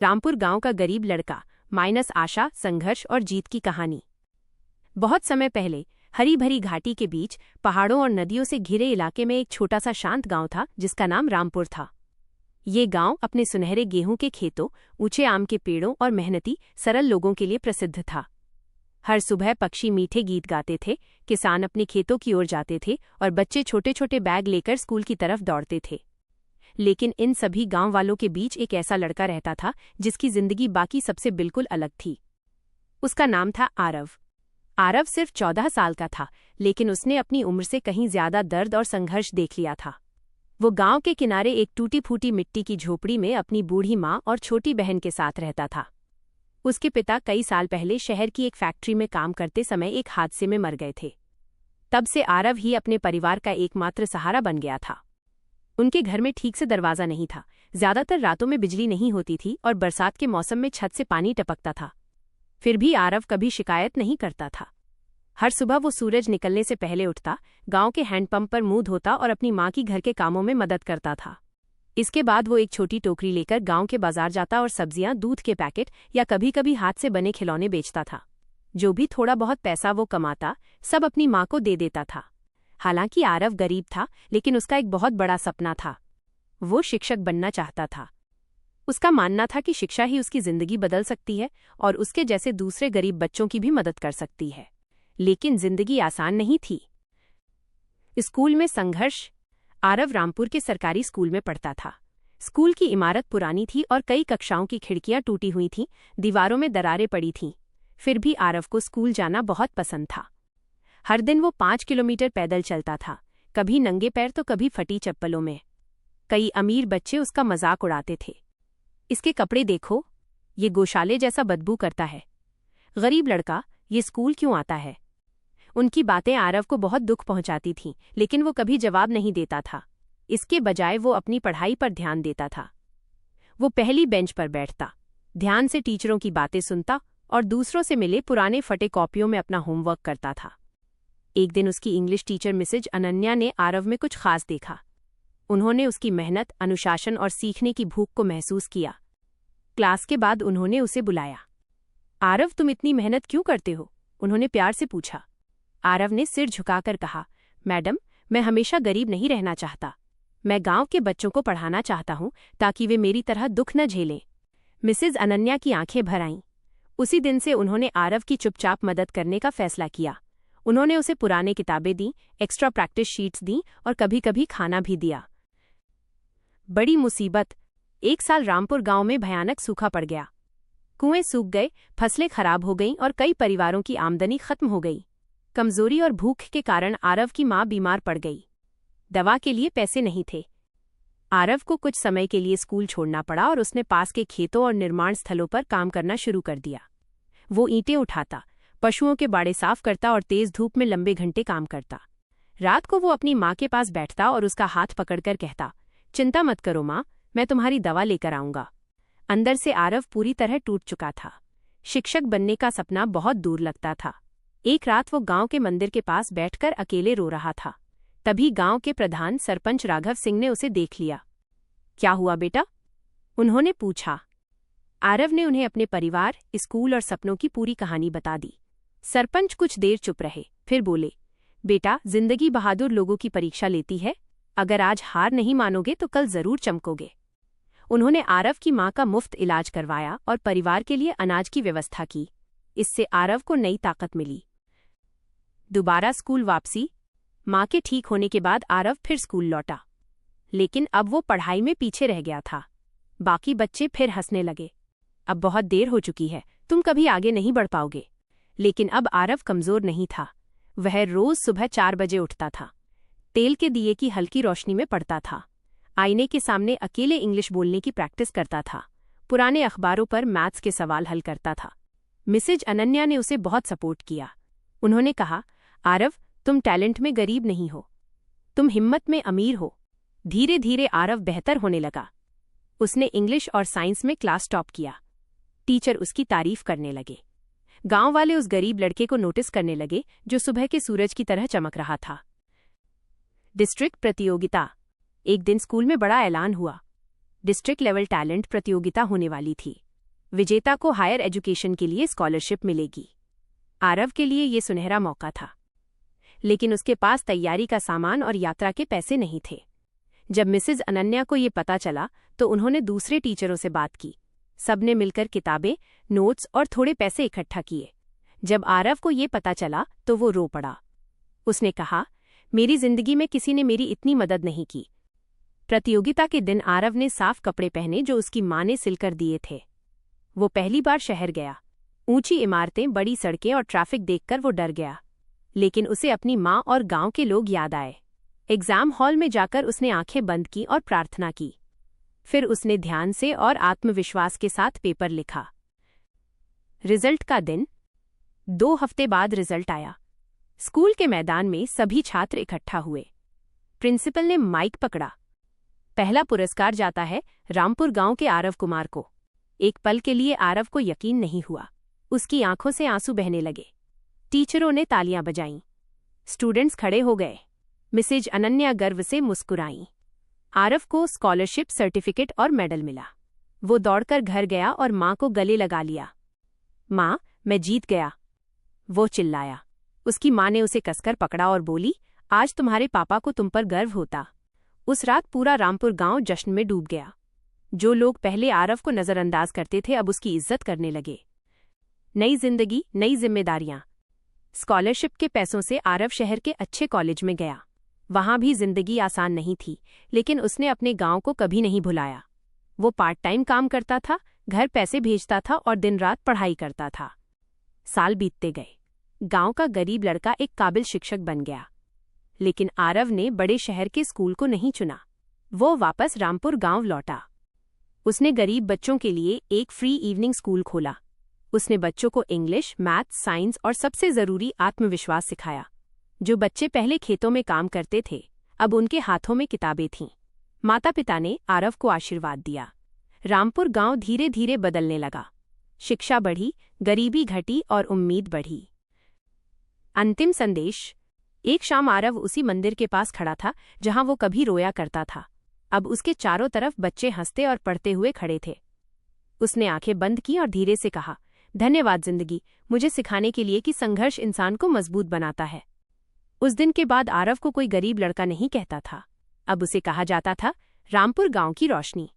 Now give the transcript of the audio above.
रामपुर गांव का गरीब लड़का माइनस आशा, संघर्ष और जीत की कहानी। बहुत समय पहले हरी भरी घाटी के बीच पहाड़ों और नदियों से घिरे इलाके में एक छोटा सा शांत गांव था जिसका नाम रामपुर था। ये गांव अपने सुनहरे गेहूं के खेतों, ऊंचे आम के पेड़ों और मेहनती सरल लोगों के लिए प्रसिद्ध था। हर सुबह पक्षी मीठे गीत गाते थे, किसान अपने खेतों की ओर जाते थे और बच्चे छोटे छोटे बैग लेकर स्कूल की तरफ दौड़ते थे। लेकिन इन सभी गांव वालों के बीच एक ऐसा लड़का रहता था जिसकी जिंदगी बाकी सबसे बिल्कुल अलग थी। उसका नाम था आरव। आरव सिर्फ 14 साल का था, लेकिन उसने अपनी उम्र से कहीं ज्यादा दर्द और संघर्ष देख लिया था। वो गांव के किनारे एक टूटी फूटी मिट्टी की झोपड़ी में अपनी बूढ़ी माँ और छोटी बहन के साथ रहता था। उसके पिता कई साल पहले शहर की एक फैक्ट्री में काम करते समय एक हादसे में मर गए थे। तब से आरव ही अपने परिवार का एकमात्र सहारा बन गया था। उनके घर में ठीक से दरवाजा नहीं था, ज्यादातर रातों में बिजली नहीं होती थी और बरसात के मौसम में छत से पानी टपकता था। फिर भी आरव कभी शिकायत नहीं करता था। हर सुबह वो सूरज निकलने से पहले उठता, गांव के हैंडपंप पर मुंह धोता और अपनी माँ की घर के कामों में मदद करता था। इसके बाद वो एक छोटी टोकरी लेकर गांव के बाजार जाता और सब्जियां, दूध के पैकेट या कभी कभी हाथ से बने खिलौने बेचता था। जो भी थोड़ा बहुत पैसा वो कमाता, सब अपनी माँ को दे देता था। हालांकि आरव गरीब था, लेकिन उसका एक बहुत बड़ा सपना था। वो शिक्षक बनना चाहता था। उसका मानना था कि शिक्षा ही उसकी जिंदगी बदल सकती है और उसके जैसे दूसरे गरीब बच्चों की भी मदद कर सकती है। लेकिन जिंदगी आसान नहीं थी। स्कूल में संघर्ष। आरव रामपुर के सरकारी स्कूल में पढ़ता था। स्कूल की इमारत पुरानी थी और कई कक्षाओं की खिड़कियां टूटी हुई थीं, दीवारों में दरारें पड़ी थीं। फिर भी आरव को स्कूल जाना बहुत पसंद था। हर दिन वो 5 किलोमीटर पैदल चलता था, कभी नंगे पैर तो कभी फटी चप्पलों में। कई अमीर बच्चे उसका मजाक उड़ाते थे। इसके कपड़े देखो, ये गौशाले जैसा बदबू करता है। गरीब लड़का, ये स्कूल क्यों आता है? उनकी बातें आरव को बहुत दुख पहुंचाती थीं, लेकिन वो कभी जवाब नहीं देता था। इसके बजाय वो अपनी पढ़ाई पर ध्यान देता था। वो पहली बेंच पर बैठता, ध्यान से टीचरों की बातें सुनता और दूसरों से मिले पुराने फटे कॉपियों में अपना होमवर्क करता था। एक दिन उसकी इंग्लिश टीचर मिसेज अनन्या ने आरव में कुछ खास देखा। उन्होंने उसकी मेहनत, अनुशासन और सीखने की भूख को महसूस किया। क्लास के बाद उन्होंने उसे बुलाया। आरव, तुम इतनी मेहनत क्यों करते हो? उन्होंने प्यार से पूछा। आरव ने सिर झुकाकर कहा, मैडम, मैं हमेशा गरीब नहीं रहना चाहता। मैं गांव के बच्चों को पढ़ाना चाहता हूं ताकि वे मेरी तरह दुख न झेलें। मिसेज अनन्या की आंखें भर आईं। उसी दिन से उन्होंने आरव की चुपचाप मदद करने का फैसला किया। उन्होंने उसे पुराने किताबें दी, एक्स्ट्रा प्रैक्टिस शीट्स दी और कभी कभी खाना भी दिया। बड़ी मुसीबत। एक साल रामपुर गांव में भयानक सूखा पड़ गया। कुएं सूख गए, फसलें खराब हो गईं और कई परिवारों की आमदनी खत्म हो गई। कमजोरी और भूख के कारण आरव की मां बीमार पड़ गई। दवा के लिए पैसे नहीं थे। आरव को कुछ समय के लिए स्कूल छोड़ना पड़ा और उसने पास के खेतों और निर्माण स्थलों पर काम करना शुरू कर दिया। वो ईंटें उठाता, पशुओं के बाड़े साफ करता और तेज धूप में लंबे घंटे काम करता। रात को वो अपनी माँ के पास बैठता और उसका हाथ पकड़कर कहता, चिंता मत करो माँ, मैं तुम्हारी दवा लेकर आऊंगा। अंदर से आरव पूरी तरह टूट चुका था। शिक्षक बनने का सपना बहुत दूर लगता था। एक रात वो गांव के मंदिर के पास बैठकर अकेले रो रहा था। तभी गांव के प्रधान सरपंच राघव सिंह ने उसे देख लिया। क्या हुआ बेटा? उन्होंने पूछा। आरव ने उन्हें अपने परिवार, स्कूल और सपनों की पूरी कहानी बता दी। सरपंच कुछ देर चुप रहे, फिर बोले, बेटा, जिंदगी बहादुर लोगों की परीक्षा लेती है। अगर आज हार नहीं मानोगे तो कल जरूर चमकोगे। उन्होंने आरव की मां का मुफ्त इलाज करवाया और परिवार के लिए अनाज की व्यवस्था की। इससे आरव को नई ताकत मिली। दोबारा स्कूल वापसी। मां के ठीक होने के बाद आरव फिर स्कूल लौटा, लेकिन अब वो पढ़ाई में पीछे रह गया था। बाकी बच्चे फिर हंसने लगे। अब बहुत देर हो चुकी है, तुम कभी आगे नहीं बढ़ पाओगे। लेकिन अब आरव कमजोर नहीं था। वह रोज सुबह 4 बजे उठता था, तेल के दिए की हल्की रोशनी में पढ़ता था, आईने के सामने अकेले इंग्लिश बोलने की प्रैक्टिस करता था, पुराने अखबारों पर मैथ्स के सवाल हल करता था। मिसेज अनन्या ने उसे बहुत सपोर्ट किया। उन्होंने कहा, आरव, तुम टैलेंट में गरीब नहीं हो, तुम हिम्मत में अमीर हो। धीरे धीरे आरव बेहतर होने लगा। उसने इंग्लिश और साइंस में क्लास टॉप किया। टीचर उसकी तारीफ करने लगे। गांव वाले उस गरीब लड़के को नोटिस करने लगे जो सुबह के सूरज की तरह चमक रहा था। डिस्ट्रिक्ट प्रतियोगिता। एक दिन स्कूल में बड़ा ऐलान हुआ। डिस्ट्रिक्ट लेवल टैलेंट प्रतियोगिता होने वाली थी। विजेता को हायर एजुकेशन के लिए स्कॉलरशिप मिलेगी। आरव के लिए ये सुनहरा मौका था, लेकिन उसके पास तैयारी का सामान और यात्रा के पैसे नहीं थे। जब मिसेज अनन्या को ये पता चला तो उन्होंने दूसरे टीचरों से बात की। सबने मिलकर किताबें, नोट्स और थोड़े पैसे इकट्ठा किए। जब आरव को ये पता चला तो वो रो पड़ा। उसने कहा, मेरी जिंदगी में किसी ने मेरी इतनी मदद नहीं की। प्रतियोगिता के दिन आरव ने साफ कपड़े पहने जो उसकी मां ने सिलकर दिए थे। वो पहली बार शहर गया। ऊंची इमारतें, बड़ी सड़कें और ट्रैफिक देखकर वो डर गया, लेकिन उसे अपनी मां और गांव के लोग याद आए। एग्जाम हॉल में जाकर उसने आंखें बंद की और प्रार्थना की। फिर उसने ध्यान से और आत्मविश्वास के साथ पेपर लिखा। रिजल्ट का दिन 2 हफ्ते बाद रिजल्ट आया। स्कूल के मैदान में सभी छात्र इकट्ठा हुए। प्रिंसिपल ने माइक पकड़ा। पहला पुरस्कार जाता है रामपुर गांव के आरव कुमार को। एक पल के लिए आरव को यकीन नहीं हुआ। उसकी आंखों से आंसू बहने लगे। टीचरों ने तालियां बजाईं। स्टूडेंट्स खड़े हो गए। मिसेज अनन्या गर्व से मुस्कुराईं। आरव को स्कॉलरशिप, सर्टिफिकेट और मेडल मिला। वो दौड़कर घर गया और मां को गले लगा लिया। मां, मैं जीत गया, वो चिल्लाया। उसकी मां ने उसे कसकर पकड़ा और बोली, आज तुम्हारे पापा को तुम पर गर्व होता। उस रात पूरा रामपुर गांव जश्न में डूब गया। जो लोग पहले आरव को नजरअंदाज करते थे अब उसकी इज्जत करने लगे। नई जिंदगी, नई जिम्मेदारियां। स्कॉलरशिप के पैसों से आरव शहर के अच्छे कॉलेज में गया। वहां भी जिंदगी आसान नहीं थी, लेकिन उसने अपने गांव को कभी नहीं भुलाया। वो पार्ट टाइम काम करता था, घर पैसे भेजता था और दिन रात पढ़ाई करता था। साल बीतते गए। गांव का गरीब लड़का एक काबिल शिक्षक बन गया। लेकिन आरव ने बड़े शहर के स्कूल को नहीं चुना। वो वापस रामपुर गांव लौटा। उसने गरीब बच्चों के लिए एक फ्री इवनिंग स्कूल खोला। उसने बच्चों को इंग्लिश, मैथ्स, साइंस और सबसे जरूरी आत्मविश्वास सिखाया। जो बच्चे पहले खेतों में काम करते थे अब उनके हाथों में किताबें थीं। माता पिता ने आरव को आशीर्वाद दिया। रामपुर गांव धीरे धीरे बदलने लगा। शिक्षा बढ़ी, गरीबी घटी और उम्मीद बढ़ी। अंतिम संदेश। एक शाम आरव उसी मंदिर के पास खड़ा था जहां वो कभी रोया करता था। अब उसके चारों तरफ बच्चे हंसते और पढ़ते हुए खड़े थे। उसने आंखें बंद की और धीरे से कहा, धन्यवाद जिंदगी, मुझे सिखाने के लिए कि संघर्ष इंसान को मजबूत बनाता है। उस दिन के बाद आरव को कोई गरीब लड़का नहीं कहता था। अब उसे कहा जाता था रामपुर गांव की रोशनी।